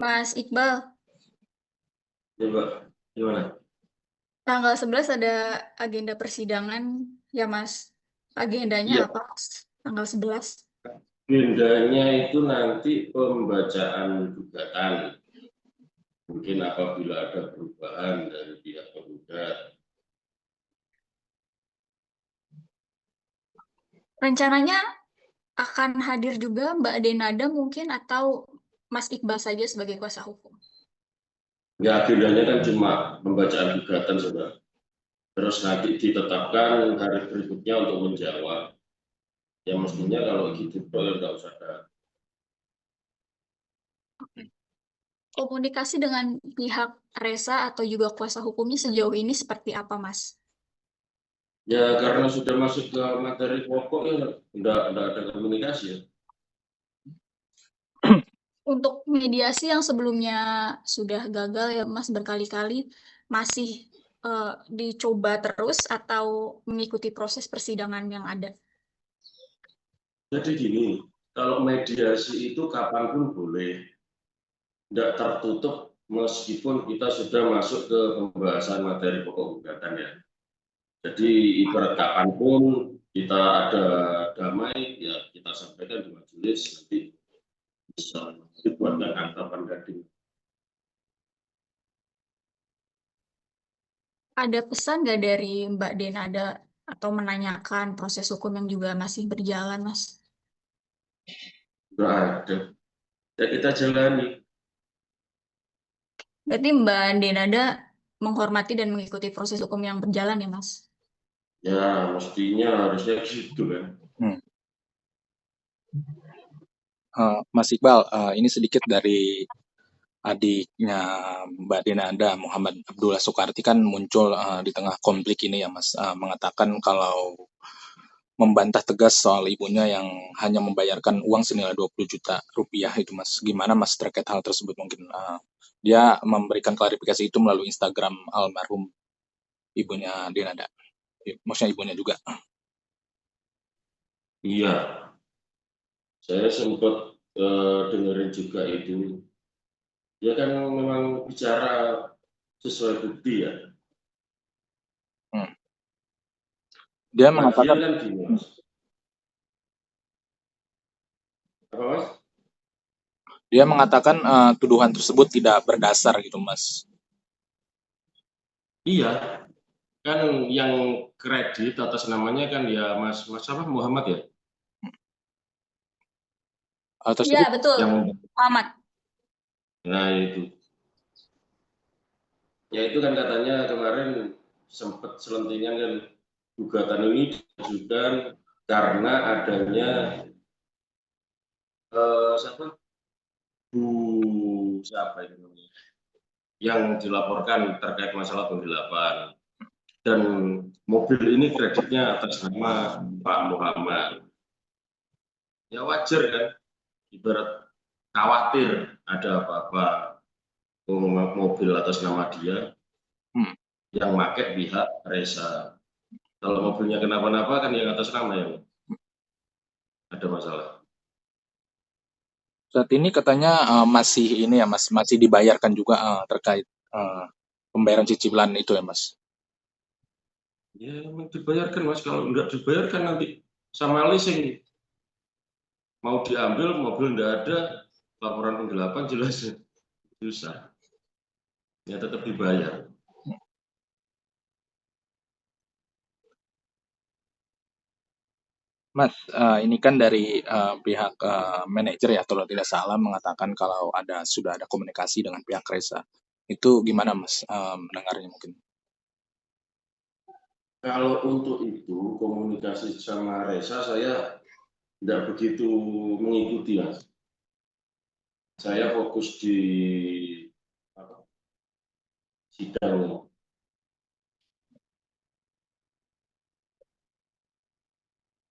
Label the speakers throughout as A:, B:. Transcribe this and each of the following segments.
A: Mas Iqbal,
B: Coba gimana?
A: tanggal 11 ada agenda persidangan ya Mas. Agendanya
B: Iya,
A: apa Mas? Tanggal 11.
B: agendanya itu nanti pembacaan gugatan. Mungkin apabila ada perubahan dari pihak penggugat.
A: Rencananya akan hadir juga Mbak Denada mungkin atau Mas Iqbal saja sebagai kuasa hukum.
B: Ya, agendanya kan cuma pembacaan gugatan, Saudara. Terus nanti ditetapkan hari berikutnya untuk menjawab. Ya mestinya kalau gitu, boleh nggak usah ada.
A: Komunikasi dengan pihak Resa atau juga kuasa hukumnya sejauh ini seperti apa Mas?
B: Ya karena sudah masuk ke materi pokok ya, nggak ada komunikasi ya.
A: Untuk mediasi yang sebelumnya sudah gagal ya Mas berkali-kali, masih dicoba terus atau mengikuti proses persidangan yang ada?
B: Jadi gini, kalau mediasi itu kapanpun boleh, nggak tertutup meskipun kita sudah masuk ke pembahasan materi pokok gugatan ya. Jadi ibarat kapanpun kita ada damai, ya kita sampaikan di majelis, nanti bisa dibuatkan akta banding.
A: Ada pesan nggak dari Mbak Denada atau menanyakan proses hukum yang juga masih berjalan, Mas?
B: Nggak ada, ya kita jalani.
A: Berarti Mbak Denada menghormati dan mengikuti proses hukum yang berjalan ya, Mas?
B: Ya mestinya harusnya gitu kan.
C: Hmm. Mas Iqbal, ini sedikit dari adiknya Mbak Denada, Muhammad Abdullah Soekarti kan muncul di tengah konflik ini ya Mas, mengatakan kalau membantah tegas soal ibunya yang hanya membayarkan uang senilai 20 juta rupiah itu Mas. Gimana Mas terkait hal tersebut mungkin? Dia memberikan klarifikasi itu melalui Instagram almarhum ibunya Denada. Maksudnya ibunya juga.
B: Iya, saya sempat dengerin juga itu. Ya kan memang bicara sesuai bukti ya.
C: Hmm. Dia
B: Lagian
C: mengatakan
B: kan gini mas. Apa mas?
C: Dia mengatakan tuduhan tersebut tidak berdasar gitu, Mas.
B: Iya, kan yang kredit atas namanya kan ya mas apa Muhammad ya,
C: Hal
A: Iya,
C: tersebut
A: betul.
B: yang
A: Muhammad.
B: nah itu kan katanya kemarin sempat selentingan kan gugatan ini diajukan karena adanya siapa Bu siapa itu namanya yang dilaporkan terkait masalah penggelapan dan mobil ini kreditnya atas nama Pak Muhammad. Ya wajar kan, ibarat khawatir ada apa-apa mobil atas nama dia
C: hmm,
B: yang pakai pihak Reza. Kalau mobilnya kenapa-napa kan yang atas nama yang ada masalah.
C: saat ini katanya masih ini ya, Mas, masih dibayarkan juga terkait pembayaran cicilan itu ya, Mas.
B: Ya memang dibayarkan mas, kalau nggak dibayarkan nanti sama leasing mau diambil mobil nggak ada, laporan penggelapan jelas susah, ya tetap dibayar.
C: Mas, ini kan dari pihak manajer ya, kalau tidak salah mengatakan kalau sudah ada komunikasi dengan pihak Reza. Itu gimana, Mas, mendengarnya mungkin?
B: Kalau untuk itu komunikasi sama Reza saya tidak begitu mengikuti mas, saya fokus di apa, sidang.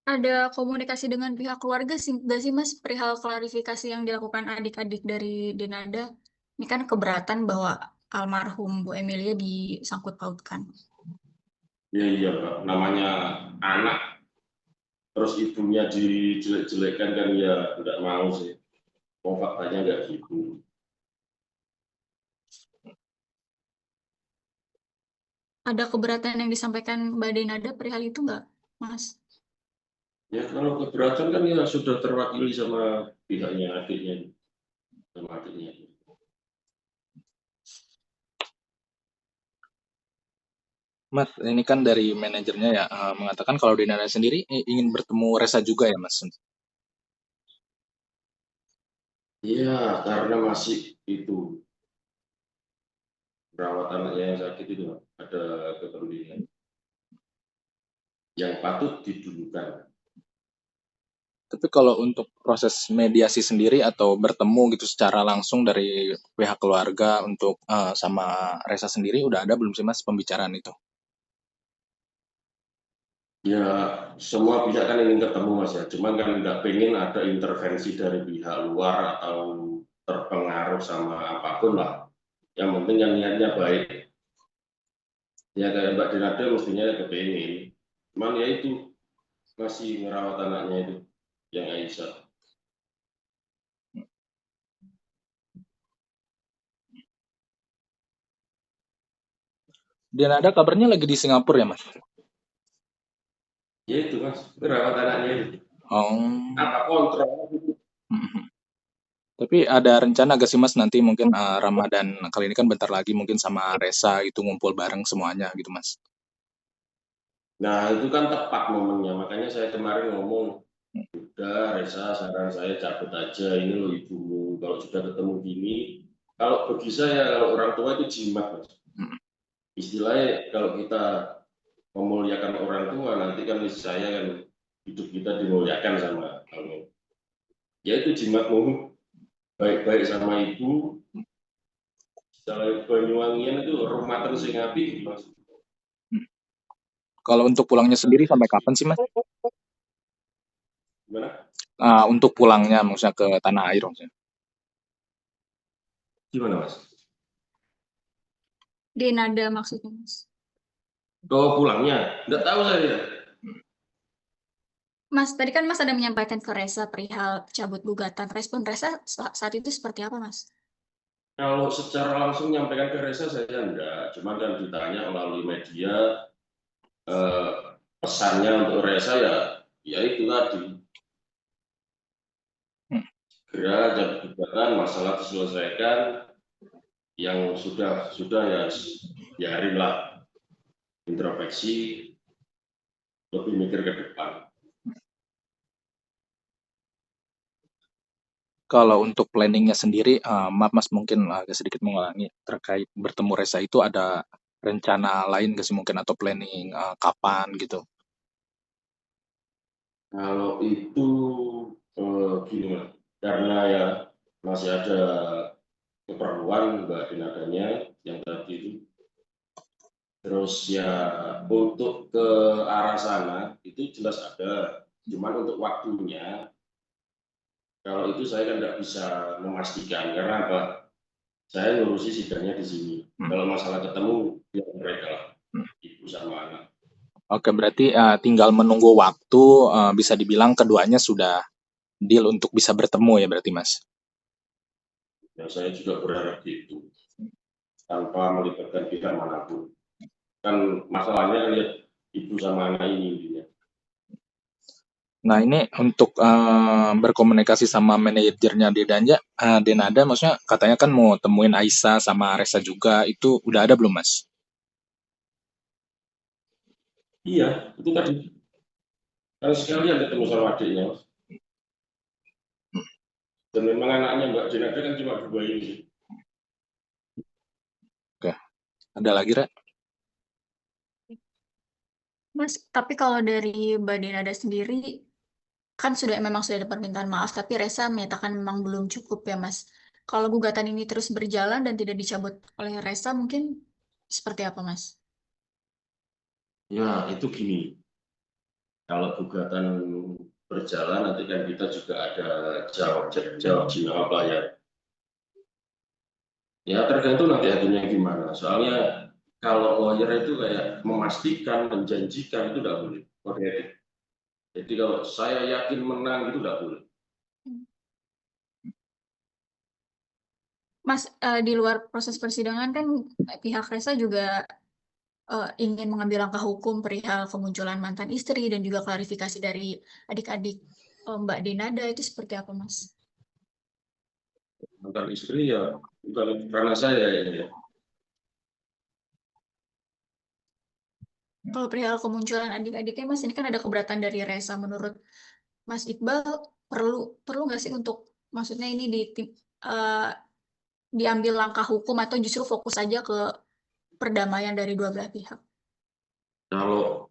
A: Ada komunikasi dengan pihak keluarga sih, nggak sih Mas, perihal klarifikasi yang dilakukan adik-adik dari Denada? Ini kan keberatan bahwa almarhum Bu Emilia disangkut pautkan.
B: Ya iya Pak, namanya anak terus ibunya dijelek-jelekkan kan ya nggak mau sih, mau faktanya nggak gitu.
A: ada keberatan yang disampaikan Mbak Denada perihal itu nggak, Mas?
B: Ya kalau keberatan kan ya sudah terwakili sama pihaknya adiknya, sama adiknya.
C: Mas, ini kan dari manajernya ya mengatakan kalau Dinada sendiri ingin bertemu Resa juga ya, Mas?
B: Iya, karena masih itu perawat anaknya yang sakit itu ada kepentingan yang patut didulukan.
C: Tapi kalau untuk proses mediasi sendiri atau bertemu gitu secara langsung dari pihak keluarga untuk sama Resa sendiri udah ada belum sih Mas pembicaraan itu?
B: Ya, semua pihak kan ingin ketemu Mas ya, cuman kan nggak pengen ada intervensi dari pihak luar atau terpengaruh sama apapun lah. Yang penting yang niatnya baik. Ya kayak Mbak Denada mestinya kepengen. Cuman ya itu masih ngerawat anaknya itu yang Aisyah.
C: Dinada kabarnya lagi di Singapura ya Mas?
B: Ya itu Mas, ngerawat anaknya itu.
C: Oh.
B: Apa kontrol?
C: Mhm. Tapi ada rencana gak sih Mas nanti mungkin Ramadan kali ini kan bentar lagi mungkin sama Resa itu ngumpul bareng semuanya gitu Mas?
B: Nah itu kan tepat momennya, makanya saya kemarin ngomong, udah Reza saran saya cabut aja, ini loh ibumu, kalau sudah ketemu gini, kalau bagi saya kalau orang tua itu jimat Mas.
C: Mhm.
B: Istilahnya kalau kita memuliakan orang tua, nanti kan saya kan hidup kita dimuliakan sama Allah. Ya itu jimatmu, baik-baik sama ibu, setelah Banyuwangian itu rumah terus sing api gitu Mas.
C: Kalau untuk pulangnya sendiri sampai kapan sih Mas?
B: Gimana?
C: Untuk pulangnya maksudnya ke tanah air maksudnya.
B: Gimana Mas?
A: Denada maksudnya, Mas.
B: Oh pulangnya? Nggak tahu saya.
A: Mas, tadi kan Mas ada menyampaikan ke Resa perihal cabut gugatan. Respon Resa saat itu seperti apa, Mas?
B: Kalau secara langsung menyampaikan ke Reza saya enggak, cuma kan ditanya melalui media eh, pesannya untuk Reza ya itu tadi
C: Hmm.
B: segera jadi gugatan masalah diselesaikan yang sudah ya biarinlah introspeksi lebih mikir ke depan.
C: Kalau untuk planningnya sendiri, maaf Mas mungkin agak sedikit mengulangi terkait bertemu Resa itu ada rencana lain nggak sih mungkin atau planning kapan gitu?
B: Kalau itu gini Mas, karena ya masih ada keperluan Mbak Dinadanya yang tadi itu. Terus ya untuk ke arah sana itu jelas ada, cuman untuk waktunya kalau itu saya kan nggak bisa memastikan karena apa? Saya ngurusi sidangnya di sini. Kalau masalah ketemu ya mereka lah, ibu sama anak.
C: Oke, berarti tinggal menunggu waktu, bisa dibilang keduanya sudah deal untuk bisa bertemu ya berarti Mas?
B: Ya saya juga berharap gitu tanpa melibatkan pihak manapun. Kan masalahnya lihat ibu sama anak ini intinya.
C: Nah ini untuk berkomunikasi sama manajernya Denada, maksudnya katanya kan mau temuin Aisyah sama Resa juga, itu udah ada belum Mas?
B: Iya, itu tadi. Kan sekalian ketemu sama adiknya. Dan memang anaknya Mbak Jenada kan cuma dua ini.
C: Oke, ada lagi Ra?
A: Mas, tapi kalau dari Mbak Denada sendiri, kan memang sudah ada permintaan maaf, tapi Resa menyatakan memang belum cukup ya, Mas. Kalau gugatan ini terus berjalan dan tidak dicabut oleh Resa, mungkin seperti apa, Mas?
B: Ya, itu gini. Kalau gugatan berjalan, nanti kan kita juga ada jawab jawab lah ya. Ya tergantung nanti hasilnya gimana. Soalnya kalau lawyer itu kayak memastikan, menjanjikan itu tidak boleh. Kode etik. Jadi kalau saya yakin menang itu tidak boleh.
A: Mas, di luar proses persidangan kan pihak Resa juga ingin mengambil langkah hukum perihal kemunculan mantan istri dan juga klarifikasi dari adik-adik Mbak Denada itu seperti apa, Mas?
B: Mantan istri ya bukan karena saya ini ya.
A: Kalau perihal kemunculan adik-adiknya, Mas, ini kan ada keberatan dari Reza. Menurut Mas Iqbal, perlu nggak sih untuk, maksudnya ini eh, diambil langkah hukum atau justru fokus aja ke perdamaian dari dua belah pihak?
B: Kalau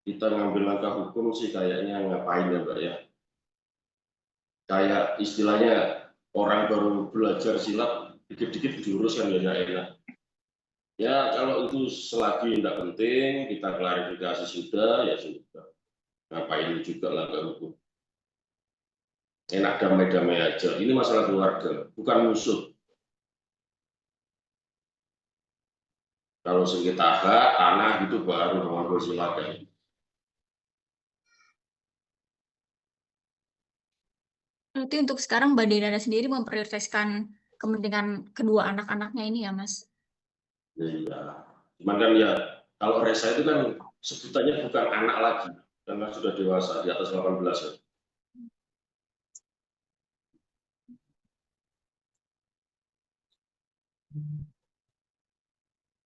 B: kita ngambil langkah hukum sih kayaknya ngapain ya Mbak ya. Kayak istilahnya orang baru belajar silat, dikit-dikit diurus kan ya enak. Ya kalau itu selagi tidak penting, kita klarifikasi sudah, ya sudah. Ngapain juga langkah hukum. Enak damai-damai aja. Ini masalah keluarga, bukan musuh. Kalau sengketa hak, tanah gitu baru monggo silakan.
A: Berarti untuk sekarang Mbak Denada sendiri memprioritaskan kepentingan kedua anak-anaknya ini ya, Mas?
B: Ya, cuman kan ya kalau Reza itu kan sebutannya bukan anak lagi, karena sudah dewasa di atas 18 ya.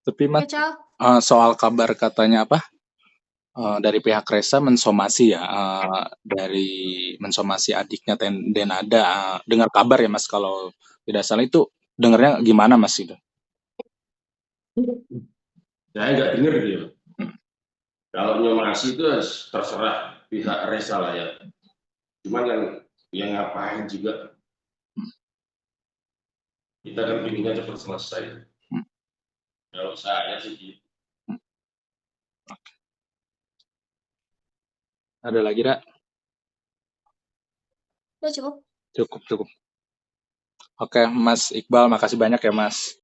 C: Tapi Mas,
A: Ya, Cal.
C: soal kabar katanya apa? Dari pihak Reza mensomasi ya, dari mensomasi adiknya Denada. Dengar kabar ya Mas, kalau tidak salah itu dengarnya gimana Mas itu?
B: Saya nggak dengar gitu ya. Kalau nyomasi itu terserah pihak Reza lah ya. Cuman kan yang ngapain juga, kita kan pinginnya cepat selesai. Kalau saya sih gitu.
C: Ada lagi, Ra?
A: Udah cukup.
C: Cukup, cukup. Oke, Mas Iqbal, makasih banyak ya Mas.